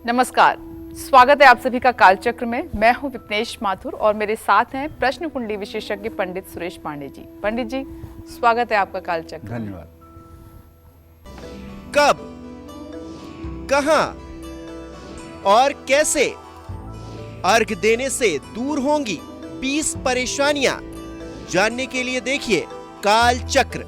नमस्कार, स्वागत है आप सभी का कालचक्र में। मैं हूं विपनेश माथुर और मेरे साथ हैं प्रश्न कुंडली विशेषज्ञ पंडित सुरेश पांडे जी। पंडित जी, स्वागत है आपका कालचक्र। धन्यवाद। कब, कहां और कैसे अर्घ देने से दूर होंगी 20 परेशानियां, जानने के लिए देखिए काल चक्र।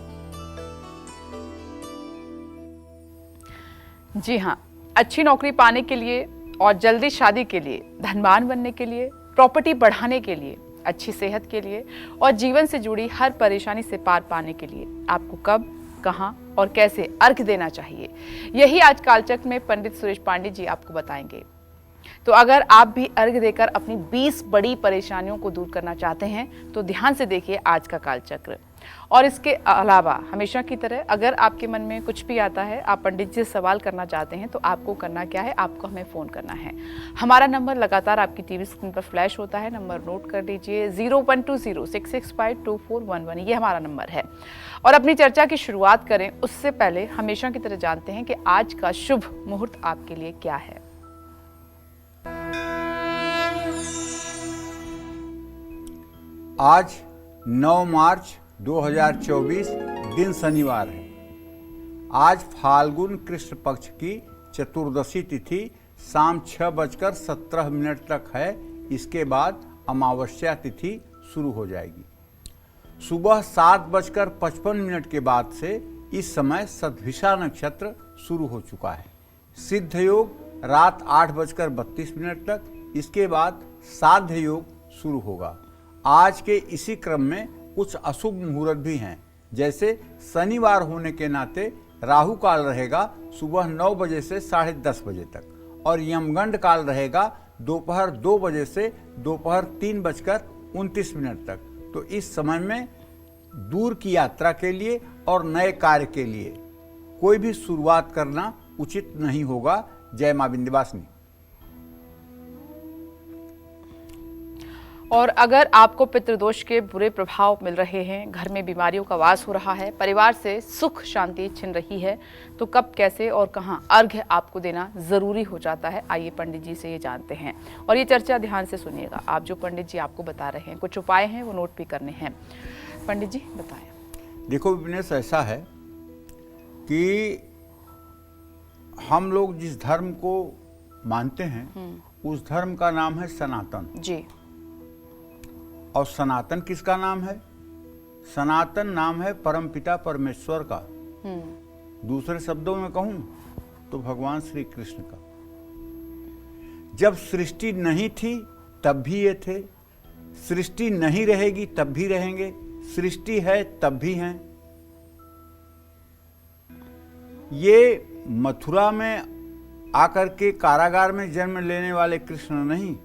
जी हाँ, अच्छी नौकरी पाने के लिए और जल्दी शादी के लिए, धनवान बनने के लिए, प्रॉपर्टी बढ़ाने के लिए, अच्छी सेहत के लिए और जीवन से जुड़ी हर परेशानी से पार पाने के लिए आपको कब, कहां और कैसे अर्घ देना चाहिए, यही आज कालचक्र में पंडित सुरेश पांडे जी आपको बताएंगे। तो अगर आप भी अर्घ देकर अपनी 20 बड़ी परेशानियों को दूर करना चाहते हैं तो ध्यान से देखिए आज का कालचक्र। और इसके अलावा हमेशा की तरह अगर आपके मन में कुछ भी आता है, आप पंडित जी से सवाल करना चाहते हैं, तो आपको करना क्या है, आपको हमें फ़ोन करना है। हमारा नंबर लगातार आपकी टीवी स्क्रीन पर फ्लैश होता है, नंबर नोट कर लीजिए 012066522411, ये हमारा नंबर है। और अपनी चर्चा की शुरुआत करें उससे पहले हमेशा की तरह जानते हैं कि आज का शुभ मुहूर्त आपके लिए क्या है। आज 9 मार्च 2024 दिन शनिवार है। आज फाल्गुन कृष्ण पक्ष की चतुर्दशी तिथि शाम 6:17 तक है। इसके बाद अमावस्या तिथि शुरू हो जाएगी। सुबह 7:55 के बाद से इस समय सतभिषा नक्षत्र शुरू हो चुका है। सिद्ध योग रात 8:32 तक, इसके बाद साध्य योग शुरू होगा। आज के इसी क्रम में कुछ अशुभ मुहूर्त भी हैं, जैसे शनिवार होने के नाते राहु काल रहेगा सुबह 9 बजे से 10:30 बजे तक और यमगंड काल रहेगा दोपहर 2 बजे से दोपहर 3:29 तक। तो इस समय में दूर की यात्रा के लिए और नए कार्य के लिए कोई भी शुरुआत करना उचित नहीं होगा। जय मां विंध्यवासिनी। और अगर आपको पितृदोष के बुरे प्रभाव मिल रहे हैं, घर में बीमारियों का वास हो रहा है, परिवार से सुख शांति छिन रही है, तो कब, कैसे और कहां अर्घ्य आपको देना जरूरी हो जाता है, आइए पंडित जी से ये जानते हैं। और ये चर्चा ध्यान से सुनिएगा। आप जो पंडित जी आपको बता रहे हैं, कुछ उपाय हैं वो नोट भी करने हैं। पंडित जी बताएं। देखो विपनेश, ऐसा है कि हम लोग जिस धर्म को मानते हैं उस धर्म का नाम है सनातन जी। और सनातन किसका नाम है? सनातन नाम है परमपिता परमेश्वर का। दूसरे शब्दों में कहूं तो भगवान श्री कृष्ण का। जब सृष्टि नहीं थी तब भी ये थे, सृष्टि नहीं रहेगी तब भी रहेंगे, सृष्टि है तब भी हैं। ये मथुरा में आकर के कारागार में जन्म लेने वाले कृष्ण नहीं,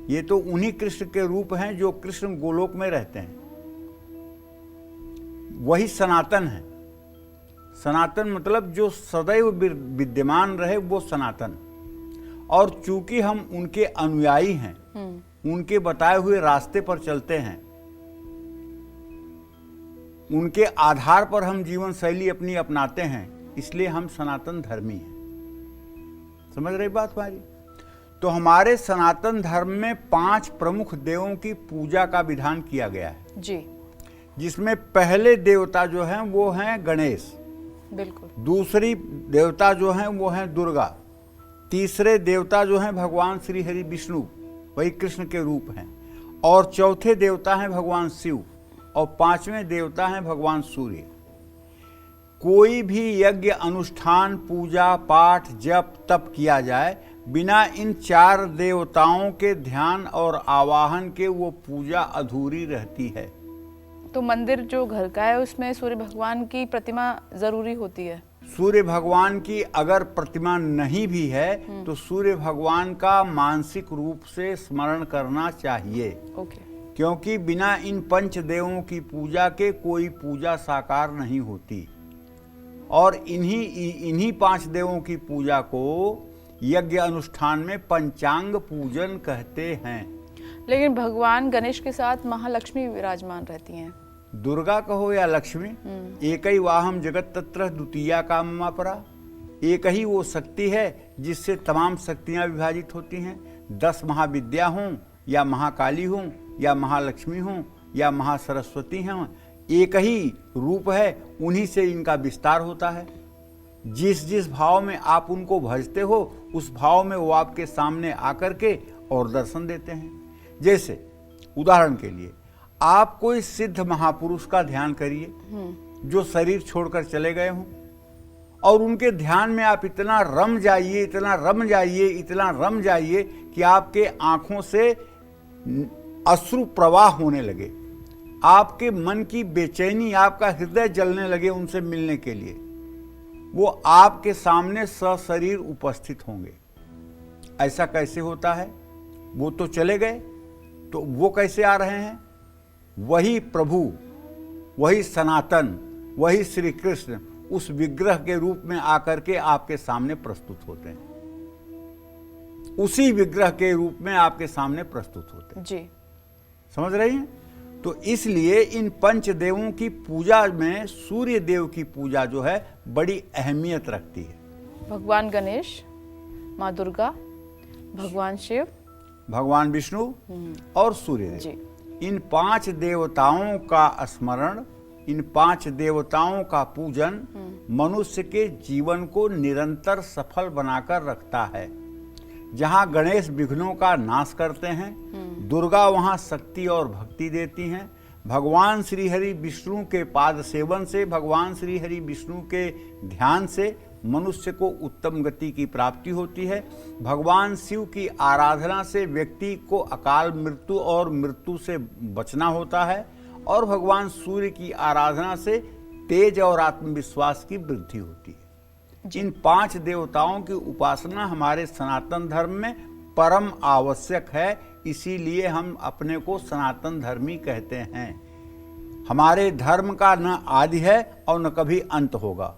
ये तो उन्हीं कृष्ण के रूप हैं जो कृष्ण गोलोक में रहते हैं। वही सनातन है। सनातन मतलब जो सदैव विद्यमान रहे, वो सनातन। और चूंकि हम उनके अनुयायी हैं, उनके बताए हुए रास्ते पर चलते हैं, उनके आधार पर हम जीवन शैली अपनी अपनाते हैं, इसलिए हम सनातन धर्मी हैं। समझ रही बात हमारी? तो हमारे सनातन धर्म में 5 प्रमुख देवों की पूजा का विधान किया गया है जी। जिसमें पहले देवता जो हैं वो हैं गणेश, बिल्कुल। दूसरी देवता जो हैं वो हैं दुर्गा, तीसरे देवता जो हैं भगवान श्री हरि विष्णु, वही कृष्ण के रूप हैं, और चौथे देवता हैं भगवान शिव, और 5वें देवता हैं भगवान सूर्य। कोई भी यज्ञ, अनुष्ठान, पूजा पाठ, जप तप किया जाए, बिना इन 4 देवताओं के ध्यान और आवाहन के वो पूजा अधूरी रहती है। तो मंदिर जो घर का है उसमें सूर्य भगवान की प्रतिमा जरूरी होती है? सूर्य भगवान की अगर प्रतिमा नहीं भी है तो सूर्य भगवान का मानसिक रूप से स्मरण करना चाहिए। ओके। क्योंकि बिना इन 5 देवों की पूजा के कोई पूजा साकार नहीं होती। और इन्हीं 5 देवों की पूजा को यज्ञ अनुष्ठान में पंचांग पूजन कहते हैं। लेकिन भगवान गणेश के साथ महालक्ष्मी विराजमान रहती हैं। दुर्गा कहो या लक्ष्मी, एकई वाहम जगत तत्र द्वितीया काममा परा। एक ही वो शक्ति है जिससे तमाम शक्तियाँ विभाजित होती हैं। 10 महाविद्या हों या महाकाली हों या महालक्ष्मी हों या महासरस्वती हों, एक ही रूप है, उन्हीं से इनका विस्तार होता है। जिस जिस भाव में आप उनको भजते हो उस भाव में वो आपके सामने आकर के और दर्शन देते हैं। जैसे उदाहरण के लिए आप कोई सिद्ध महापुरुष का ध्यान करिए जो शरीर छोड़कर चले गए हों, और उनके ध्यान में आप इतना रम जाइए, इतना रम जाइए, इतना रम जाइए कि आपके आंखों से अश्रु प्रवाह होने लगे, आपके मन की बेचैनी, आपका हृदय जलने लगे उनसे मिलने के लिए। वो आपके सामने सशरीर उपस्थित होंगे। ऐसा कैसे होता है? वो तो चले गए, तो वो कैसे आ रहे हैं? वही प्रभु, वही सनातन, वही श्री कृष्ण उस विग्रह के रूप में आकर के आपके सामने प्रस्तुत होते हैं। उसी विग्रह के रूप में आपके सामने प्रस्तुत होते हैं। जी, समझ रही हैं? तो इसलिए इन पंचदेवों की पूजा में सूर्य देव की पूजा जो है बड़ी अहमियत रखती है। भगवान गणेश, माँ दुर्गा, भगवान शिव, भगवान विष्णु और सूर्य देव, जी। इन 5 देवताओं का स्मरण, इन 5 देवताओं का पूजन मनुष्य के जीवन को निरंतर सफल बनाकर रखता है। जहाँ गणेश विघ्नों का नाश करते हैं, दुर्गा वहाँ शक्ति और भक्ति देती हैं। भगवान श्री हरि विष्णु के पाद सेवन से, भगवान श्री हरि विष्णु के ध्यान से मनुष्य को उत्तम गति की प्राप्ति होती है। भगवान शिव की आराधना से व्यक्ति को अकाल मृत्यु और मृत्यु से बचना होता है, और भगवान सूर्य की आराधना से तेज और आत्मविश्वास की वृद्धि होती है। इन 5 देवताओं की उपासना हमारे सनातन धर्म में परम आवश्यक है, इसीलिए हम अपने को सनातन धर्मी कहते हैं। हमारे धर्म का न आदि है और न कभी अंत होगा।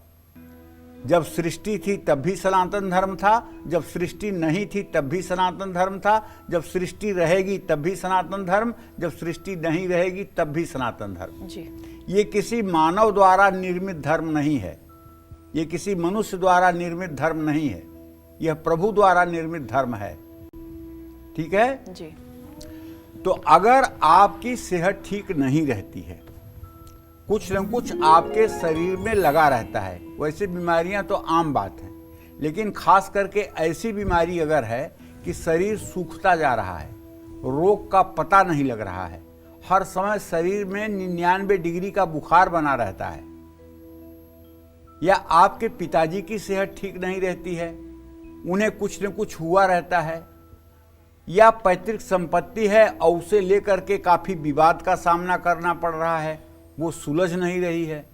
जब सृष्टि थी तब भी सनातन धर्म था, जब सृष्टि नहीं थी तब भी सनातन धर्म था, जब सृष्टि रहेगी तब भी सनातन धर्म, जब सृष्टि नहीं रहेगी तब भी सनातन धर्म। जी। ये किसी मानव द्वारा निर्मित धर्म नहीं है, ये किसी मनुष्य द्वारा निर्मित धर्म नहीं है, यह प्रभु द्वारा निर्मित धर्म है। ठीक है जी। तो अगर आपकी सेहत ठीक नहीं रहती है, कुछ न कुछ आपके शरीर में लगा रहता है, वैसे बीमारियां तो आम बात है, लेकिन खास करके ऐसी बीमारी अगर है कि शरीर सूखता जा रहा है, रोग का पता नहीं लग रहा है, हर समय शरीर में 99 डिग्री का बुखार बना रहता है, या आपके पिताजी की सेहत ठीक नहीं रहती है, उन्हें कुछ न कुछ हुआ रहता है, या पैतृक संपत्ति है और उसे लेकर के काफ़ी विवाद का सामना करना पड़ रहा है, वो सुलझ नहीं रही है,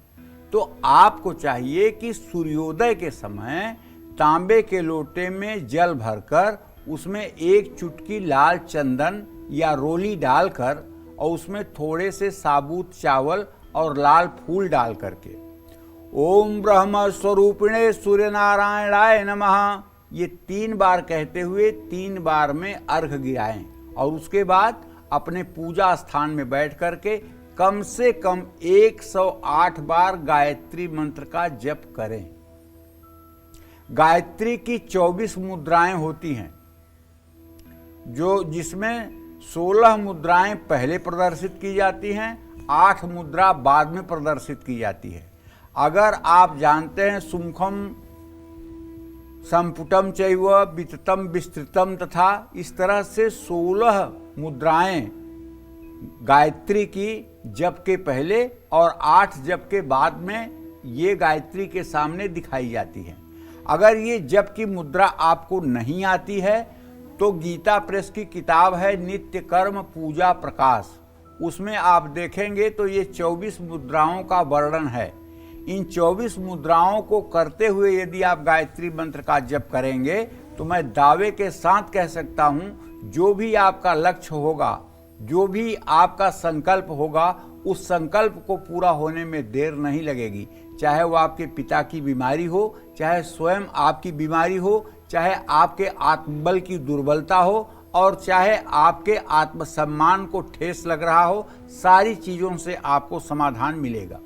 तो आपको चाहिए कि सूर्योदय के समय तांबे के लोटे में जल भरकर उसमें 1 चुटकी लाल चंदन या रोली डालकर और उसमें थोड़े से साबुत चावल और लाल फूल डाल करके ओम ब्रह्म स्वरूपिणे सूर्य नारायणाय नमः, ये 3 बार कहते हुए 3 बार में अर्घ गिराएं, और उसके बाद अपने पूजा स्थान में बैठ करके कम से कम 108 बार गायत्री मंत्र का जप करें। गायत्री की 24 मुद्राएं होती हैं, जिसमें 16 मुद्राएं पहले प्रदर्शित की जाती हैं, 8 मुद्रा बाद में प्रदर्शित की जाती है। अगर आप जानते हैं सुमुखम संपुटम चैव विततम विस्तृतम तथा, इस तरह से 16 मुद्राएं गायत्री की जप के पहले और 8 जप के बाद में ये गायत्री के सामने दिखाई जाती है। अगर ये जप की मुद्रा आपको नहीं आती है तो गीता प्रेस की किताब है नित्य कर्म पूजा प्रकाश, उसमें आप देखेंगे तो ये 24 मुद्राओं का वर्णन है। इन 24 मुद्राओं को करते हुए यदि आप गायत्री मंत्र का जप करेंगे तो मैं दावे के साथ कह सकता हूँ, जो भी आपका लक्ष्य होगा, जो भी आपका संकल्प होगा, उस संकल्प को पूरा होने में देर नहीं लगेगी। चाहे वो आपके पिता की बीमारी हो, चाहे स्वयं आपकी बीमारी हो, चाहे आपके आत्मबल की दुर्बलता हो, और चाहे आपके आत्मसम्मान को ठेस लग रहा हो, सारी चीज़ों से आपको समाधान मिलेगा।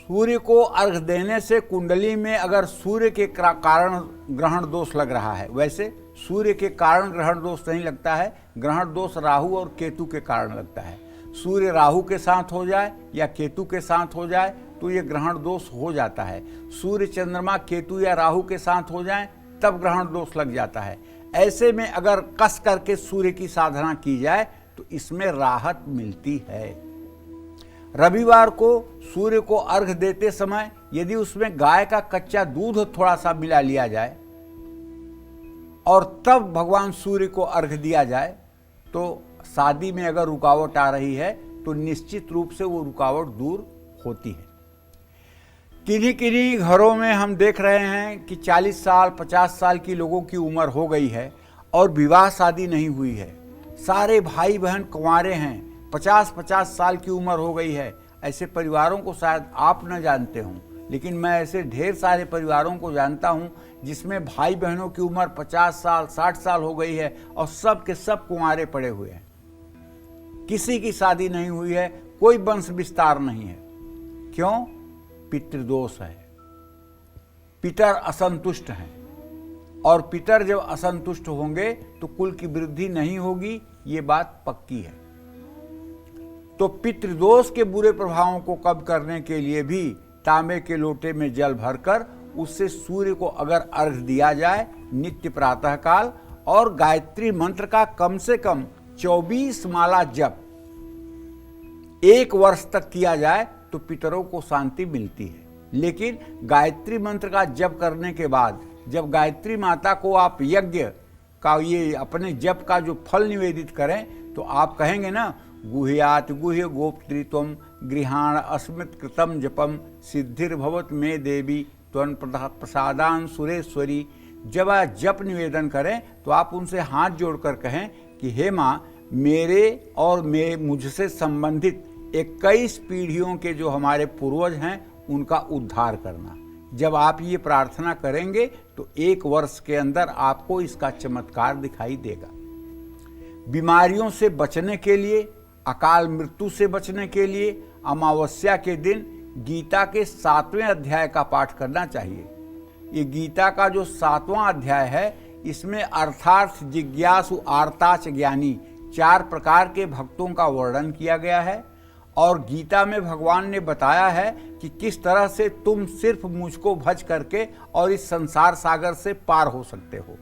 सूर्य को अर्घ देने से कुंडली में अगर सूर्य के कारण ग्रहण दोष लग रहा है, वैसे सूर्य के कारण ग्रहण दोष नहीं लगता है, ग्रहण दोष राहु और केतु के कारण लगता है। सूर्य राहु के साथ हो जाए या केतु के साथ हो जाए तो ये ग्रहण दोष हो जाता है। सूर्य चंद्रमा केतु या राहु के साथ हो जाए तब ग्रहण दोष लग जाता है। ऐसे में अगर कस करके सूर्य की साधना की जाए तो इसमें राहत मिलती है। रविवार को सूर्य को अर्घ देते समय यदि उसमें गाय का कच्चा दूध थोड़ा सा मिला लिया जाए और तब भगवान सूर्य को अर्घ दिया जाए तो शादी में अगर रुकावट आ रही है तो निश्चित रूप से वो रुकावट दूर होती है। किन्हीं किन्हीं घरों में हम देख रहे हैं कि 40 साल 50 साल की लोगों की उम्र हो गई है और विवाह शादी नहीं हुई है। सारे भाई बहन कुंवारे हैं, 50-50 साल की उम्र हो गई है। ऐसे परिवारों को शायद आप न जानते हों, लेकिन मैं ऐसे ढेर सारे परिवारों को जानता हूं जिसमें भाई बहनों की उम्र 50 साल 60 साल हो गई है और सब के सब कुंवारे पड़े हुए हैं। किसी की शादी नहीं हुई है, कोई वंश विस्तार नहीं है। क्यों? पितृदोष है। पितर असंतुष्ट हैं और पितर जब असंतुष्ट होंगे तो कुल की वृद्धि नहीं होगी, ये बात पक्की है। तो पितृदोष के बुरे प्रभावों को कम करने के लिए भी तांबे के लोटे में जल भरकर उससे सूर्य को अगर अर्घ दिया जाए नित्य प्रातः काल और गायत्री मंत्र का कम से कम 24 माला जप 1 वर्ष तक किया जाए तो पितरों को शांति मिलती है। लेकिन गायत्री मंत्र का जप करने के बाद जब गायत्री माता को आप यज्ञ का ये अपने जप का जो फल निवेदित करें तो आप कहेंगे ना, गुह्यात गुह्य गोप्त्रित्वम गृहाण अस्मत् कृतम जपम सिद्धिर्भवत मे देवी त्वं प्रसादान सुरेश्वरी। जब आप जप निवेदन करें तो आप उनसे हाथ जोड़कर कहें कि हे माँ, मेरे और मुझसे संबंधित 21 पीढ़ियों के जो हमारे पूर्वज हैं उनका उद्धार करना। जब आप ये प्रार्थना करेंगे तो 1 वर्ष के अंदर आपको इसका चमत्कार दिखाई देगा। बीमारियों से बचने के लिए, अकाल मृत्यु से बचने के लिए अमावस्या के दिन गीता के 7वें अध्याय का पाठ करना चाहिए। ये गीता का जो 7वां अध्याय है इसमें अर्थार्थ जिज्ञासु आर्ताच ज्ञानी 4 प्रकार के भक्तों का वर्णन किया गया है और गीता में भगवान ने बताया है कि किस तरह से तुम सिर्फ मुझको भज करके और इस संसार सागर से पार हो सकते हो।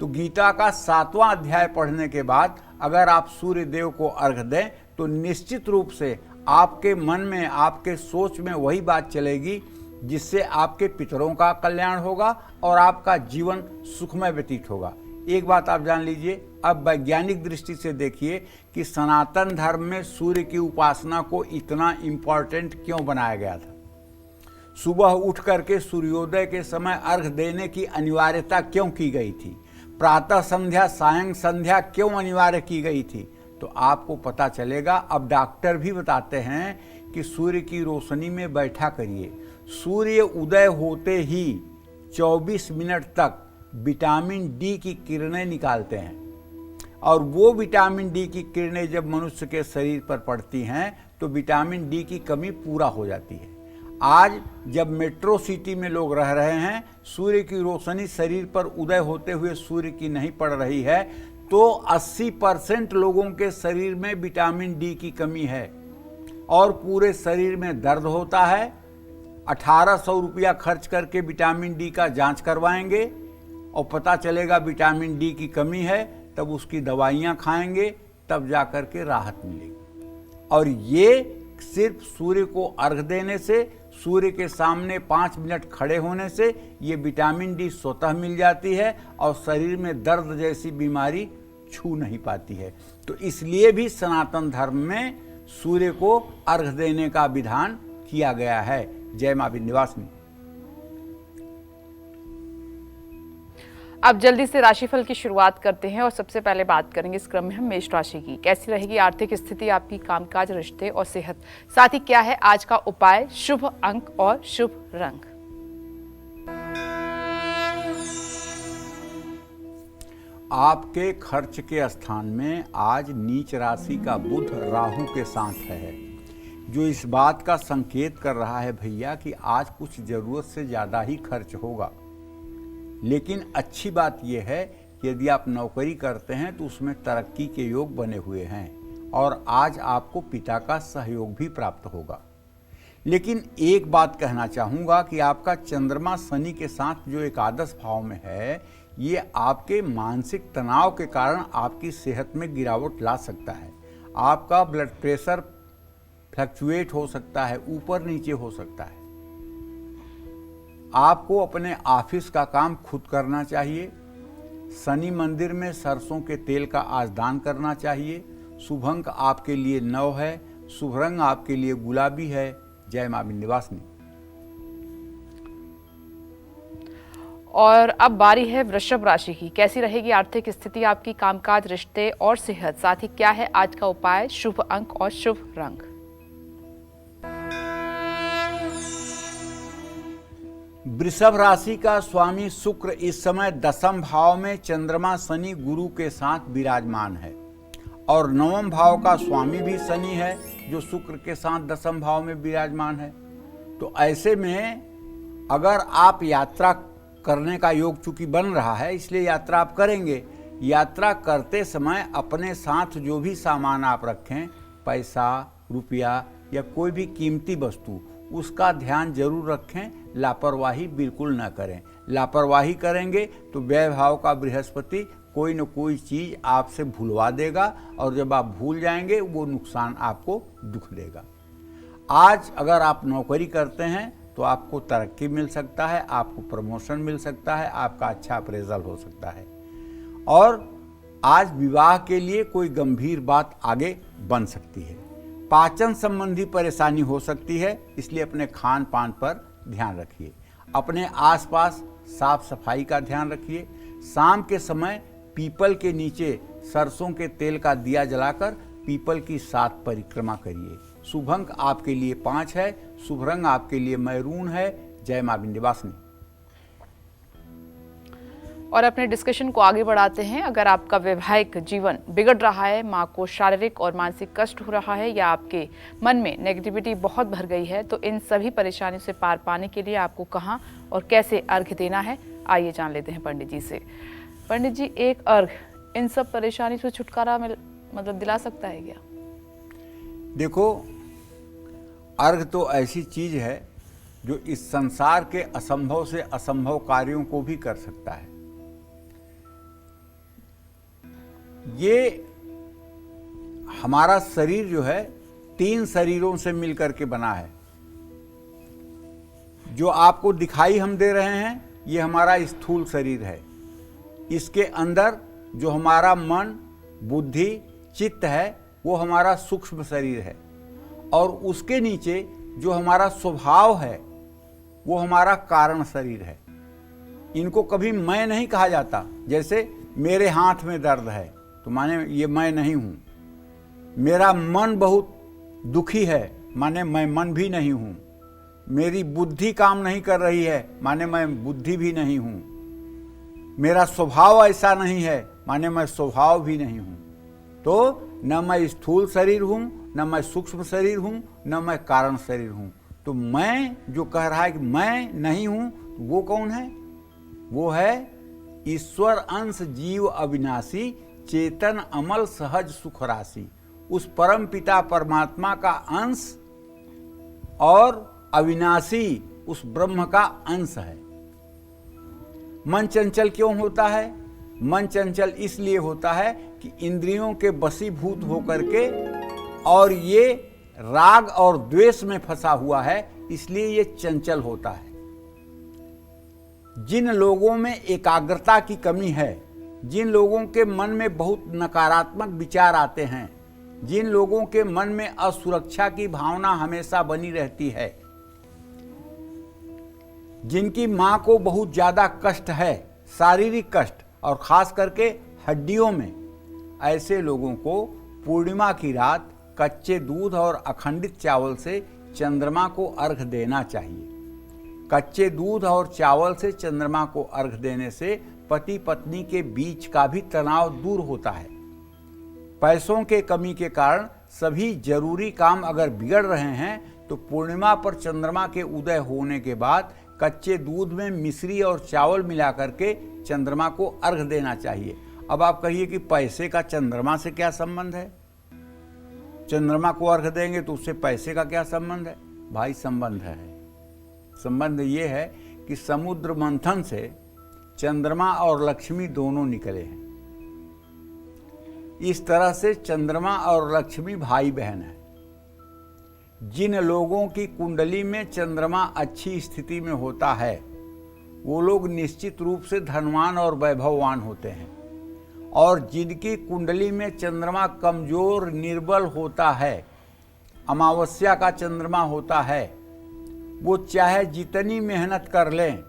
तो गीता का 7वां अध्याय पढ़ने के बाद अगर आप सूर्य देव को अर्घ दें तो निश्चित रूप से आपके मन में, आपके सोच में वही बात चलेगी जिससे आपके पितरों का कल्याण होगा और आपका जीवन सुखमय व्यतीत होगा। एक बात आप जान लीजिए, अब वैज्ञानिक दृष्टि से देखिए कि सनातन धर्म में सूर्य की उपासना को इतना इम्पोर्टेंट क्यों बनाया गया था। सुबह उठ करके सूर्योदय के समय अर्घ देने की अनिवार्यता क्यों की गई थी, प्रातः संध्या सायं संध्या क्यों अनिवार्य की गई थी, तो आपको पता चलेगा। अब डॉक्टर भी बताते हैं कि सूर्य की रोशनी में बैठा करिए। सूर्य उदय होते ही 24 मिनट तक विटामिन डी की किरणें निकालते हैं और वो विटामिन डी की किरणें जब मनुष्य के शरीर पर पड़ती हैं तो विटामिन डी की कमी पूरा हो जाती है। आज जब मेट्रो सिटी में लोग रह रहे हैं, सूर्य की रोशनी शरीर पर उदय होते हुए सूर्य की नहीं पड़ रही है तो 80% लोगों के शरीर में विटामिन डी की कमी है और पूरे शरीर में दर्द होता है। 1800 रुपया खर्च करके विटामिन डी का जांच करवाएंगे और पता चलेगा विटामिन डी की कमी है, तब उसकी दवाइयाँ खाएंगे, तब जाकर के राहत मिलेगी। और ये सिर्फ सूर्य को अर्घ देने से, सूर्य के सामने 5 मिनट खड़े होने से ये विटामिन डी स्वतः मिल जाती है और शरीर में दर्द जैसी बीमारी छू नहीं पाती है। तो इसलिए भी सनातन धर्म में सूर्य को अर्घ देने का विधान किया गया है। जय मां विंध्यवासिनी। अब जल्दी से राशिफल की शुरुआत करते हैं और सबसे पहले बात करेंगे इस क्रम में हम मेष राशि की। कैसी रहेगी आर्थिक स्थिति आपकी, कामकाज, रिश्ते और सेहत, साथ ही क्या है आज का उपाय, शुभ अंक और शुभ रंग। आपके खर्च के स्थान में आज नीच राशि का बुध राहु के साथ है। जो इस बात का संकेत कर रहा है भैया कि आज कुछ ज़रूरत से ज़्यादा ही खर्च होगा। लेकिन अच्छी बात यह है कि यदि आप नौकरी करते हैं तो उसमें तरक्की के योग बने हुए हैं और आज आपको पिता का सहयोग भी प्राप्त होगा। लेकिन एक बात कहना चाहूँगा कि आपका चंद्रमा शनि के साथ जो एकादश भाव में है, ये आपके मानसिक तनाव के कारण आपकी सेहत में गिरावट ला सकता है। आपका ब्लड प्रेशर फ्लक्चुएट हो सकता है, ऊपर नीचे हो सकता है। आपको अपने ऑफिस का काम खुद करना चाहिए। शनि मंदिर में सरसों के तेल का आज दान करना चाहिए। शुभ अंक आपके लिए 9 है। शुभ रंग आपके लिए गुलाबी है। जय मां विंध्यवासिनी। और अब बारी है वृषभ राशि की। कैसी रहेगी आर्थिक स्थिति आपकी, कामकाज, रिश्ते और सेहत, साथ ही क्या है आज का उपाय, शुभ अंक और शुभ रंग। वृषभ राशि का स्वामी शुक्र इस समय 10वें भाव में चंद्रमा शनि गुरु के साथ विराजमान है और 9वें भाव का स्वामी भी शनि है जो शुक्र के साथ 10वें भाव में विराजमान है। तो ऐसे में अगर आप यात्रा करने का योग चूंकि बन रहा है, इसलिए यात्रा आप करेंगे। यात्रा करते समय अपने साथ जो भी सामान आप रखें, पैसा, रुपया या कोई भी कीमती वस्तु, उसका ध्यान जरूर रखें। लापरवाही बिल्कुल न करें। लापरवाही करेंगे तो व्यय भाव का बृहस्पति कोई न कोई चीज़ आपसे भूलवा देगा और जब आप भूल जाएंगे वो नुकसान आपको दुख देगा। आज अगर आप नौकरी करते हैं तो आपको तरक्की मिल सकता है, आपको प्रमोशन मिल सकता है, आपका अच्छा अप्रेजल हो सकता है। और आज विवाह के लिए कोई गंभीर बात आगे बन सकती है। पाचन संबंधी परेशानी हो सकती है, इसलिए अपने खान पान पर ध्यान रखिए। अपने आसपास साफ सफाई का ध्यान रखिए। शाम के समय पीपल के नीचे सरसों के तेल का दिया जलाकर पीपल की 7 परिक्रमा करिए। शुभ अंक आपके लिए 5 है। शुभ रंग आपके लिए मैरून है। जय मां विंध्यवासिनी। और अपने डिस्कशन को आगे बढ़ाते हैं। अगर आपका वैवाहिक जीवन बिगड़ रहा है, माँ को शारीरिक और मानसिक कष्ट हो रहा है या आपके मन में नेगेटिविटी बहुत भर गई है, तो इन सभी परेशानियों से पार पाने के लिए आपको कहाँ और कैसे अर्घ्य देना है, आइए जान लेते हैं पंडित जी से। पंडित जी, एक अर्घ्य इन सब परेशानी से छुटकारा मतलब दिला सकता है क्या? देखो, अर्घ्य तो ऐसी चीज है जो इस संसार के असंभव से असंभव कार्यों को भी कर सकता है। ये हमारा शरीर जो है 3 शरीरों से मिलकर के बना है। जो आपको दिखाई हम दे रहे हैं ये हमारा स्थूल शरीर है। इसके अंदर जो हमारा मन, बुद्धि, चित्त है वो हमारा सूक्ष्म शरीर है और उसके नीचे जो हमारा स्वभाव है वो हमारा कारण शरीर है। इनको कभी मैं नहीं कहा जाता। जैसे मेरे हाथ में दर्द है तो माने ये मैं नहीं हूँ। मेरा मन बहुत दुखी है माने मैं मन भी नहीं हूँ। मेरी बुद्धि काम नहीं कर रही है माने मैं बुद्धि भी नहीं हूँ। मेरा स्वभाव ऐसा नहीं है माने मैं स्वभाव भी नहीं हूँ। तो न मैं स्थूल शरीर हूँ, न मैं सूक्ष्म शरीर हूँ, न मैं कारण शरीर हूँ। तो मैं जो कह रहा है कि मैं नहीं हूँ, वो कौन है? वो है ईश्वर अंश जीव अविनाशी, चेतन अमल सहज सुख राशि। उस परम पिता परमात्मा का अंश और अविनाशी उस ब्रह्म का अंश है। मन चंचल क्यों होता है? मन चंचल इसलिए होता है कि इंद्रियों के वशीभूत होकर के और ये राग और द्वेष में फंसा हुआ है, इसलिए ये चंचल होता है। जिन लोगों में एकाग्रता की कमी है, जिन लोगों के मन में बहुत नकारात्मक विचार आते हैं, जिन लोगों के मन में असुरक्षा की भावना हमेशा बनी रहती है, जिनकी मां को बहुत ज्यादा कष्ट है, शारीरिक कष्ट और खास करके हड्डियों में, ऐसे लोगों को पूर्णिमा की रात कच्चे दूध और अखंडित चावल से चंद्रमा को अर्घ्य देना चाहिए। कच्चे दूध और चावल से चंद्रमा को अर्घ्य देने से पति पत्नी के बीच का भी तनाव दूर होता है। पैसों के कमी के कारण सभी जरूरी काम अगर बिगड़ रहे हैं तो पूर्णिमा पर चंद्रमा के उदय होने के बाद कच्चे दूध में मिश्री और चावल मिला करके चंद्रमा को अर्घ देना चाहिए। अब आप कहिए कि पैसे का चंद्रमा से क्या संबंध है? चंद्रमा को अर्घ देंगे तो उससे पैसे का क्या संबंध है? भाई संबंध है। संबंध ये है कि समुद्र मंथन से चंद्रमा और लक्ष्मी दोनों निकले हैं। इस तरह से चंद्रमा और लक्ष्मी भाई बहन है। जिन लोगों की कुंडली में चंद्रमा अच्छी स्थिति में होता है वो लोग निश्चित रूप से धनवान और वैभववान होते हैं, और जिनकी कुंडली में चंद्रमा कमजोर निर्बल होता है, अमावस्या का चंद्रमा होता है, वो चाहे जितनी मेहनत कर लें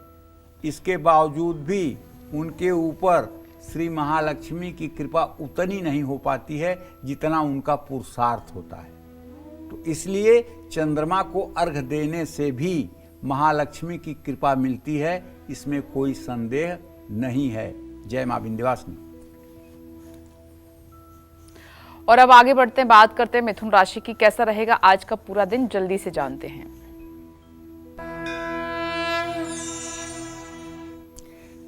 इसके बावजूद भी उनके ऊपर श्री महालक्ष्मी की कृपा उतनी नहीं हो पाती है जितना उनका पुरुषार्थ होता है। तो इसलिए चंद्रमा को अर्घ देने से भी महालक्ष्मी की कृपा मिलती है, इसमें कोई संदेह नहीं है। जय मां विंध्यवासिनी। और अब आगे बढ़ते हैं, बात करते हैं मिथुन राशि की। कैसा रहेगा आज का पूरा दिन, जल्दी से जानते हैं।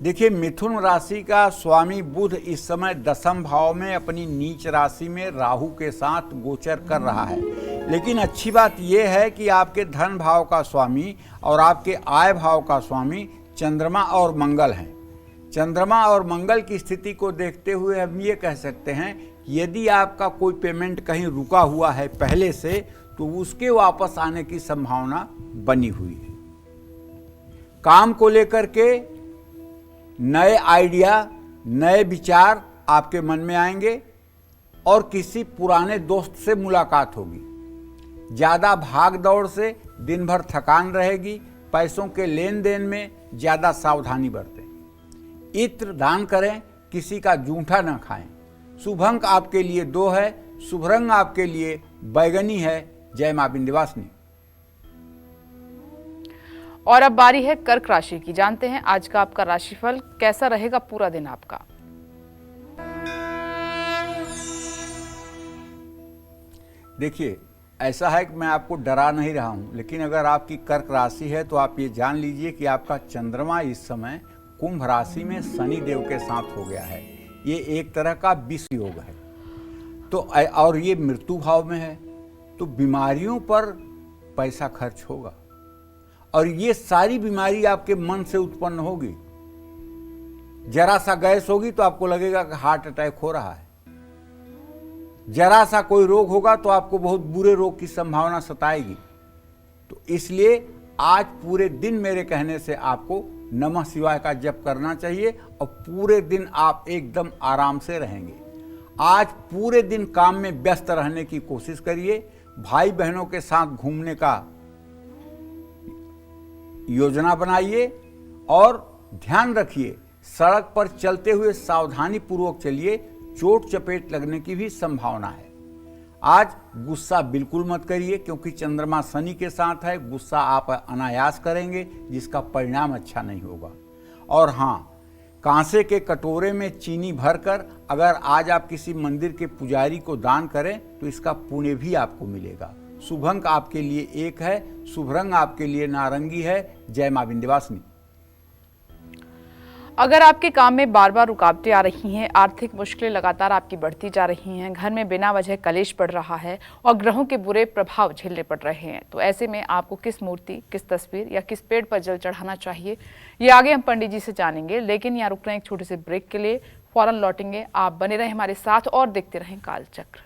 देखिए, मिथुन राशि का स्वामी बुध इस समय दशम भाव में अपनी नीच राशि में राहु के साथ गोचर कर रहा है। लेकिन अच्छी बात यह है कि आपके धन भाव का स्वामी और आपके आय भाव का स्वामी चंद्रमा और मंगल हैं। चंद्रमा और मंगल की स्थिति को देखते हुए हम ये कह सकते हैं कि यदि आपका कोई पेमेंट कहीं रुका हुआ है पहले से, तो उसके वापस आने की संभावना बनी हुई है। काम को लेकर के नए आइडिया, नए विचार आपके मन में आएंगे और किसी पुराने दोस्त से मुलाकात होगी। ज़्यादा भाग दौड़ से दिन भर थकान रहेगी। पैसों के लेन देन में ज़्यादा सावधानी बरतें। इत्र दान करें, किसी का जूठा न खाएं। शुभ अंक आपके लिए 2 है, शुभ रंग आपके लिए बैगनी है। जय मां विंध्यवासिनी। और अब बारी है कर्क राशि की। जानते हैं आज का आपका राशिफल, कैसा रहेगा पूरा दिन आपका। देखिए, ऐसा है कि मैं आपको डरा नहीं रहा हूं, लेकिन अगर आपकी कर्क राशि है तो आप ये जान लीजिए कि आपका चंद्रमा इस समय कुंभ राशि में शनि देव के साथ हो गया है। ये एक तरह का विष योग है। तो और ये मृत्यु भाव में है, तो बीमारियों पर पैसा खर्च होगा, और ये सारी बीमारी आपके मन से उत्पन्न होगी। जरा सा गैस होगी तो आपको लगेगा कि हार्ट अटैक हो रहा है। जरा सा कोई रोग होगा तो आपको बहुत बुरे रोग की संभावना सताएगी। तो इसलिए आज पूरे दिन मेरे कहने से आपको नमः शिवाय का जप करना चाहिए और पूरे दिन आप एकदम आराम से रहेंगे। आज पूरे दिन काम में व्यस्त रहने की कोशिश करिए। भाई बहनों के साथ घूमने का योजना बनाइए और ध्यान रखिए, सड़क पर चलते हुए सावधानी पूर्वक चलिए, चोट चपेट लगने की भी संभावना है। आज गुस्सा बिल्कुल मत करिए, क्योंकि चंद्रमा शनि के साथ है। गुस्सा आप अनायास करेंगे जिसका परिणाम अच्छा नहीं होगा। और हाँ, कांसे के कटोरे में चीनी भरकर अगर आज आप किसी मंदिर के पुजारी को दान करें तो इसका पुण्य भी आपको मिलेगा। शुभ अंक आपके लिए 1 है, शुभ रंग आपके लिए नारंगी है। जय मां विंध्यवासिनी। अगर आपके काम में बार बार रुकावटें आ रही हैं, आर्थिक मुश्किलें लगातार आपकी बढ़ती जा रही हैं, घर में बिना वजह कलेश बढ़ रहा है और ग्रहों के बुरे प्रभाव झेलने पड़ रहे हैं, तो ऐसे में आपको किस मूर्ति, किस तस्वीर या किस पेड़ पर जल चढ़ाना चाहिए, ये आगे हम पंडित जी से जानेंगे। लेकिन यहाँ रुक रहे हैं एक छोटे से ब्रेक के लिए, फौरन लौटेंगे। आप बने रहें हमारे साथ और देखते रहें कालचक्र।